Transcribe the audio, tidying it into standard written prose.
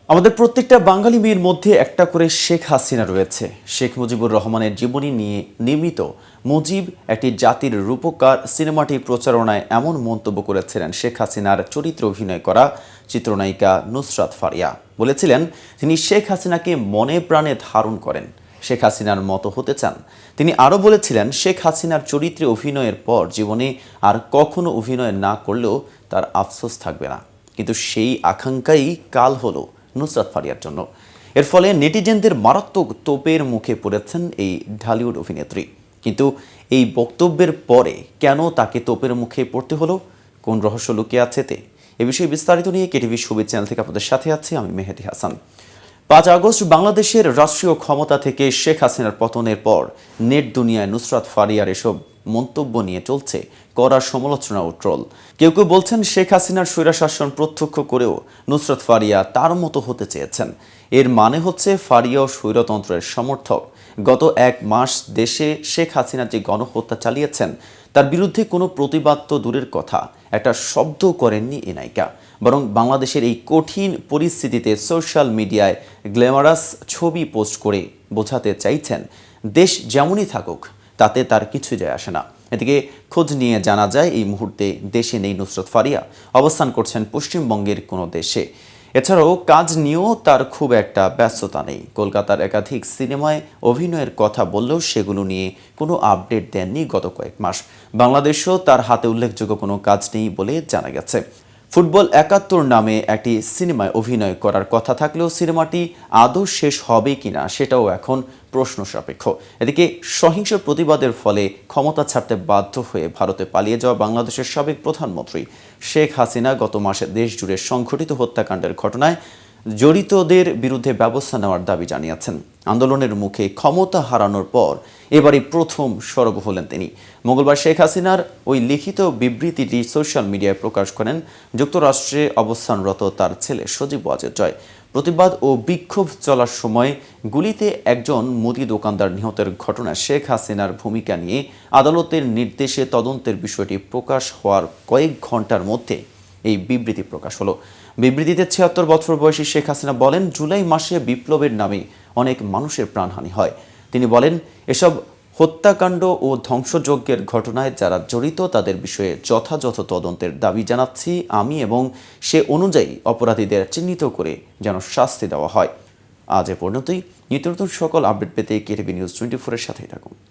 আমাদের প্রত্যেকটা বাঙালি মেয়ের মধ্যে একটা করে শেখ হাসিনা রয়েছে। শেখ মুজিবুর রহমানের জীবনী নিয়ে নির্মিত মুজিব একটি জাতির রূপকার সিনেমাটির প্রচারণায় এমন মন্তব্য করেছিলেন শেখ হাসিনার চরিত্রে অভিনয় করা চিত্রনায়িকা নুসরাত ফারিয়া। বলেছিলেন তিনি শেখ হাসিনাকে মনে প্রাণে ধারণ করেন, শেখ হাসিনার মতো হতে চান। তিনি আরও বলেছিলেন শেখ হাসিনার চরিত্রে অভিনয়ের পর জীবনে আর কখনো অভিনয় না করলেও তার আফসোস থাকবে না। কিন্তু সেই আকাঙ্ক্ষাই কাল হলো নুসরাত ফারিয়ার জন্য। এর ফলে নেটিজেনদের মারাত্মক তোপের মুখে পড়েছেন এই ঢালিউড অভিনেত্রী। কিন্তু এই বক্তব্যের পরে কেন তাকে তোপের মুখে পড়তে হলো, কোন রহস্য লুকিয়ে আছে এতে? এ বিষয়ে বিস্তারিত নিয়ে কেটিভি শোবিজ চ্যানেল থেকে আপনাদের সাথে আছি আমি মেহেদি হাসান। ৫ আগস্ট বাংলাদেশের রাষ্ট্রীয় ক্ষমতা থেকে শেখ হাসিনার পতনের পর নেট দুনিয়ায় নুসরাত ফারিয়ার এসব মন্তব্য নিয়ে চলছে কড়া সমালোচনা ও ট্রোল। কেউ কেউ বলছেন শেখ হাসিনার স্বৈরশাসন প্রত্যক্ষ করেও নুসরাত ফারিয়া তার মতো হতে চেয়েছেন। এর মানে হচ্ছে ফারিয়াও স্বৈরতন্ত্রের সমর্থক। গত ১ মাস দেশে শেখ হাসিনা যে গণহত্যা চালিয়েছেন তার বিরুদ্ধে কোনো প্রতিবাদ তো দূরের কথা, একটা শব্দ করেননি এ নায়িকা। বরং বাংলাদেশের এই কঠিন পরিস্থিতিতে সোশ্যাল মিডিয়ায় গ্ল্যামারাস ছবি পোস্ট করে বোঝাতে চাইছেন দেশ যেমনই থাকুক তাতে তার কিছু যায় আসে না। এদিকে খোঁজ নিয়ে জানা যায় এই মুহূর্তে দেশে নেই নুসরাত ফারিয়া, অবস্থান করছেন পশ্চিমবঙ্গের কোনো দেশে। এছাড়াও কাজ নিয়েও তার খুব একটা ব্যস্ততা নেই। কলকাতার একাধিক সিনেমায় অভিনয়ের কথা বললেও সেগুলো নিয়ে কোনো আপডেট দেননি গত কয়েক মাস। বাংলাদেশেও তার হাতে উল্লেখযোগ্য কোনো কাজ নেই বলে জানা গেছে। ফুটবল ৭১ নামে একটি সিনেমায় অভিনয় করার কথা থাকলেও সিনেমাটি আদৌ শেষ হবে কিনা সেটাও এখন প্রশ্ন সাপেক্ষ। এদিকে সহিংস প্রতিবাদের ফলে ক্ষমতা ছাড়তে বাধ্য হয়ে ভারতে পালিয়ে যাওয়া বাংলাদেশের সাবেক প্রধানমন্ত্রী শেখ হাসিনা গত মাসে দেশ জুড়ে সংঘটিত হত্যাকাণ্ডের ঘটনায় জড়িতদের বিরুদ্ধে ব্যবস্থা নেওয়ার দাবি জানিয়েছেন। আন্দোলনের মুখে ক্ষমতা হারানোর পর এবারই প্রথম সরব হলেন তিনি। মঙ্গলবার শেখ হাসিনার ওই লিখিত বিবৃতিটি সোশ্যাল মিডিয়ায় প্রকাশ করেন যুক্তরাষ্ট্রে অবস্থানরত তার ছেলে সজীব ওয়াজেদ জয়। প্রতিবাদ ও বিক্ষোভ চলার সময় গুলিতে একজন মুদি দোকানদার নিহতের ঘটনায় শেখ হাসিনার ভূমিকা নিয়ে আদালতের নির্দেশে তদন্তের বিষয়টি প্রকাশ হওয়ার কয়েক ঘন্টার মধ্যে এই বিবৃতি প্রকাশ হলো। বিবৃতিতে ৭৬ বছর বয়সী শেখ হাসিনা বলেন, জুলাই মাসে বিপ্লবের নামে অনেক মানুষের প্রাণহানি হয়। তিনি বলেন, এসব হত্যাকাণ্ড ও ধ্বংসযজ্ঞের ঘটনায় যারা জড়িত তাদের বিষয়ে যথাযথ তদন্তের দাবি জানাচ্ছি আমি, এবং সে অনুযায়ী অপরাধীদের চিহ্নিত করে যেন শাস্তি দেওয়া হয়। আজ এ পর্যন্তই। নিত্য নতুন সকল আপডেট পেতে কেটিভি নিউজ 24-এর সাথেই থাকুন।